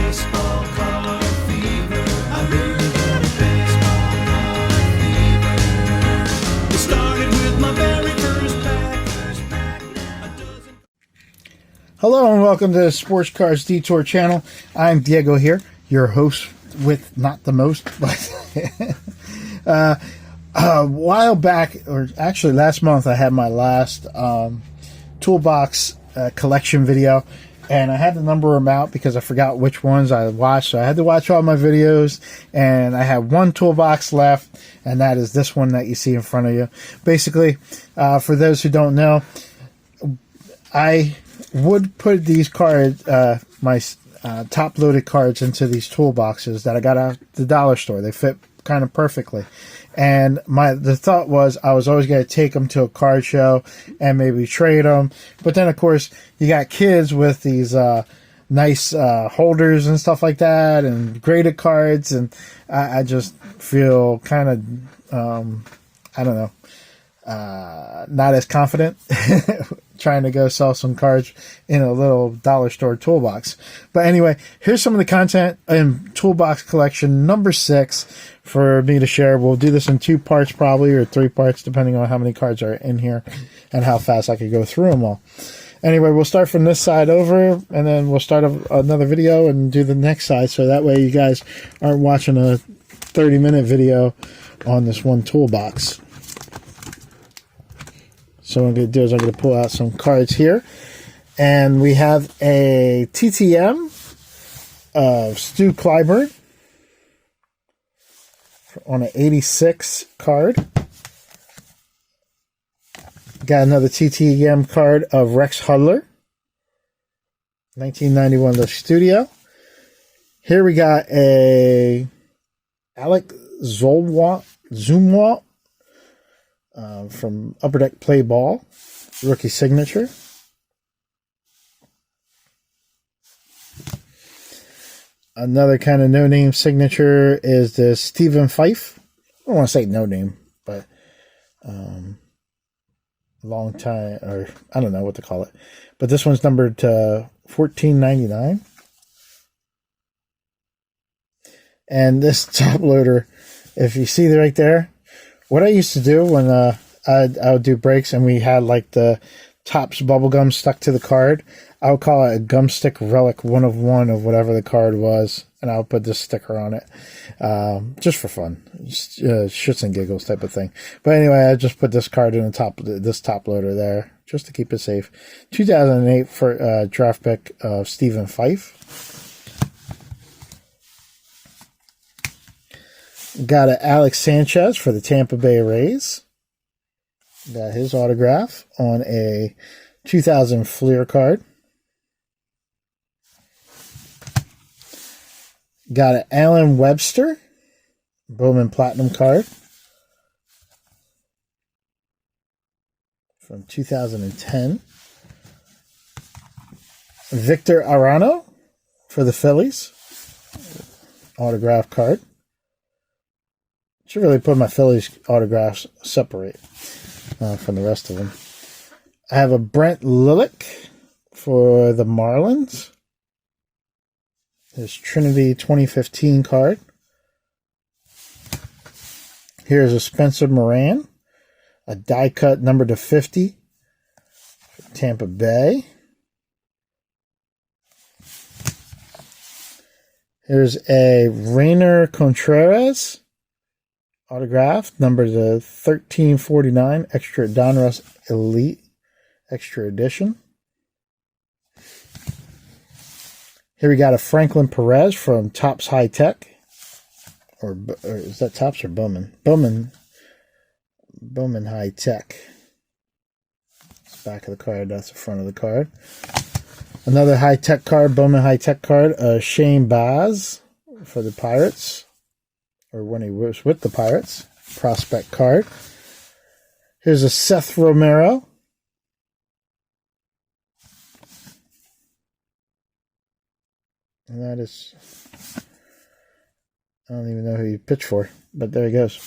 baseball card fever. I really got a baseball card fever. It started with my very first pack. A dozen. Hello and welcome to the Sports Cars Detour channel. I'm Diego here, your host with not the most, but a while back, or actually last month, I had my last Toolbox collection video, and I had to number them out because I forgot which ones I watched, so I had to watch all my videos, and I have one toolbox left, and that is this one that you see in front of you. Basically, for those who don't know, I would put these cards, my top-loaded cards, into these toolboxes that I got at the dollar store. They fit kind of perfectly, and the thought was I was always going to take them to a card show and maybe trade them. But then, of course, you got kids with these nice holders and stuff like that, and graded cards, and I just feel kind of I don't know, not as confident trying to go sell some cards in a little dollar store toolbox. But anyway, here's some of the content in Toolbox Collection number 6 for me to share. We'll do this in 2 parts probably, or 3 parts, depending on how many cards are in here and how fast I could go through them all. Anyway, we'll start from this side over, and then we'll start another video and do the next side, so that way you guys aren't watching a 30-minute video on this one toolbox. So what I'm going to do is I'm going to pull out some cards here. And we have a TTM of Stu Clyburn on an 86 card. Got another TTM card of Rex Hudler, 1991 The Studio. Here we got a Alec Zumwalt from Upper Deck Play Ball, rookie signature. Another kind of no-name signature is the Stephen Fife. I don't want to say no-name, but long time, or I don't know what to call it. But this one's numbered to 1499. And this top loader, if you see right there, what I used to do when I would do breaks and we had like the Topps bubble gum stuck to the card, I would call it a gum stick relic 1 of 1 of whatever the card was, and I would put this sticker on it, just for fun, just, shits and giggles type of thing. But anyway, I just put this card in the top, this top loader there, just to keep it safe. 2008 for draft pick of Stephen Fife. Got an Alex Sanchez for the Tampa Bay Rays. Got his autograph on a 2000 Fleer card. Got an Alan Webster Bowman Platinum card from 2010. Victor Arano for the Phillies. Autograph card. Should really put my Phillies autographs separate from the rest of them. I have a Brent Lillick for the Marlins. His Trinity 2015 card. Here's a Spencer Moran, a die cut number to 50 for Tampa Bay. Here's a Rainer Contreras autograph, number to 1349, extra Donruss Elite, extra edition. Here we got a Franklin Perez from Topps High Tech, or is that Topps or Bowman? Bowman High Tech. That's the back of the card. That's the front of the card. Another High Tech card, Bowman High Tech card, Shane Baz for the Pirates. Or when he was with the Pirates, prospect card. Here's a Seth Romero. And that is, I don't even know who you pitched for, but there he goes.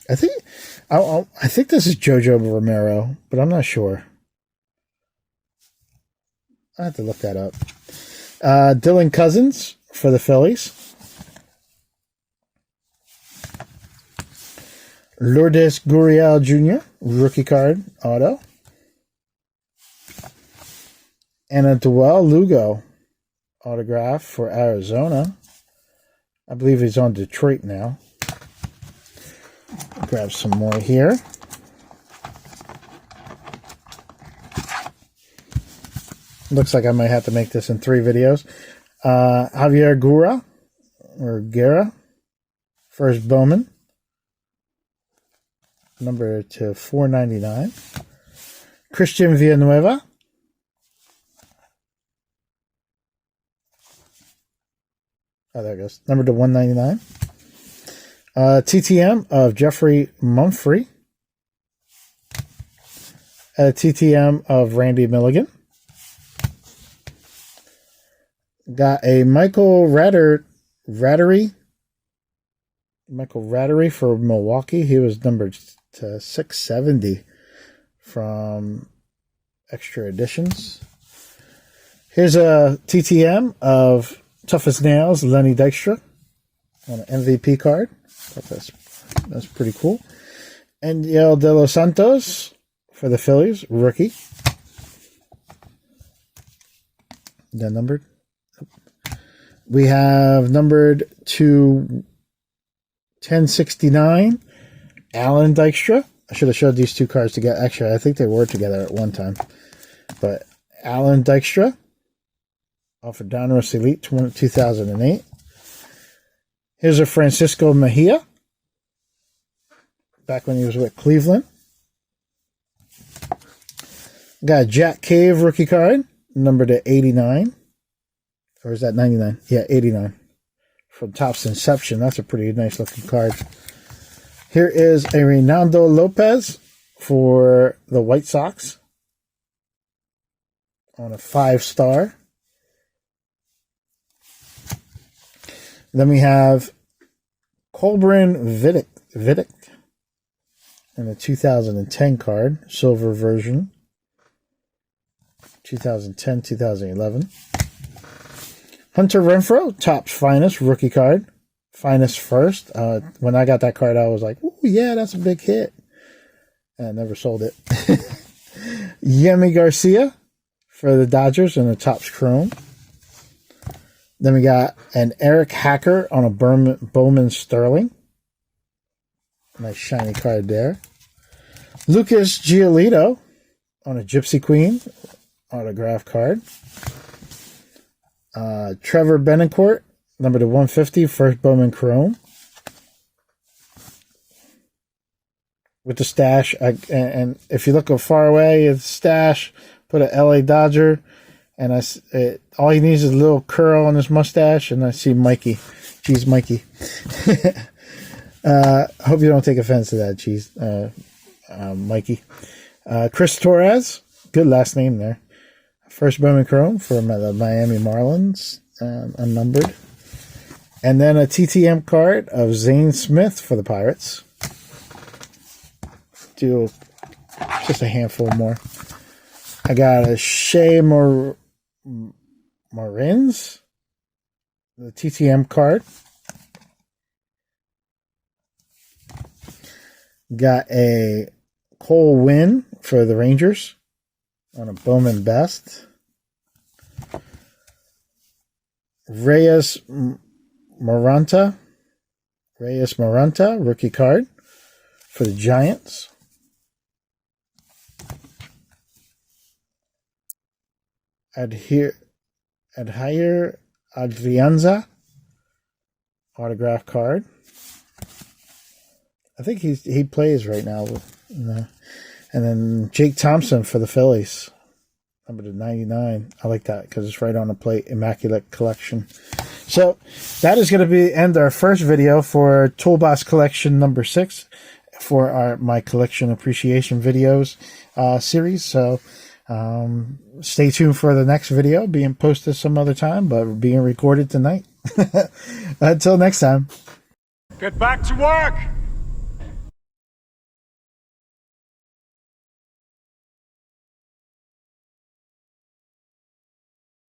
I think this is Jojo Romero, but I'm not sure. I have to look that up. Dylan Cousins for the Phillies. Lourdes Gurriel Jr., rookie card, auto. And a Duel Lugo autograph for Arizona. I believe he's on Detroit now. Grab some more here. Looks like I might have to make this in 3 videos. Javier Guerra, first Bowman. Number to 499. Christian Villanueva. Oh, there it goes. Number to 199. TTM of Jeffrey Mumphrey. TTM of Randy Milligan. Got a Michael Rattery for Milwaukee. He was numbered to 670 from Extra Editions. Here's a TTM of Tough as Nails, Lenny Dykstra, on an MVP card. That's pretty cool. And Yel De Los Santos for the Phillies, rookie. Then numbered. We have numbered to 1069, Alan Dykstra. I should have showed these 2 cards together. Actually, I think they were together at one time. But Alan Dykstra, off of Donruss Elite 2008. Here's a Francisco Mejia, back when he was with Cleveland. Got a Jack Cave rookie card, number to 89. Or is that 99? Yeah, 89. From Topps Inception. That's a pretty nice looking card. Here is a Reynaldo Lopez for the White Sox on a 5-star. Then we have Colbrin Vidic in the 2010 card, silver version. 2010, 2011. Hunter Renfroe, Topps Finest rookie card. Finest first. When I got that card, I was like, "Ooh, yeah, that's a big hit." And I never sold it. Yemi Garcia for the Dodgers in the Topps Chrome. Then we got an Eric Hacker on a Bowman Sterling. Nice shiny card there. Lucas Giolito on a Gypsy Queen autograph card. Trevor Benincourt, number to 150, first Bowman Chrome. With the stash, and if you look far away, it's stash, put a LA Dodger, and all he needs is a little curl on his mustache, and I see Mikey. Geez, Mikey. Hope you don't take offense to that, geez, Mikey. Chris Torres, good last name there. First Bowman Chrome for the Miami Marlins, unnumbered. And then a TTM card of Zane Smith for the Pirates. Do just a handful more. I got a Shea Morins, the TTM card. Got a Cole Winn for the Rangers on a Bowman Best. Reyes Maranta, rookie card for the Giants. Adhire Adrianza, autograph card. I think he plays right now. And then Jake Thompson for the Phillies, number to 99. I like that because it's right on the plate. Immaculate Collection. So that is going to end our first video for Toolbox Collection number 6 for my collection appreciation videos series. So stay tuned for the next video, being posted some other time, but being recorded tonight. Until next time. Get back to work!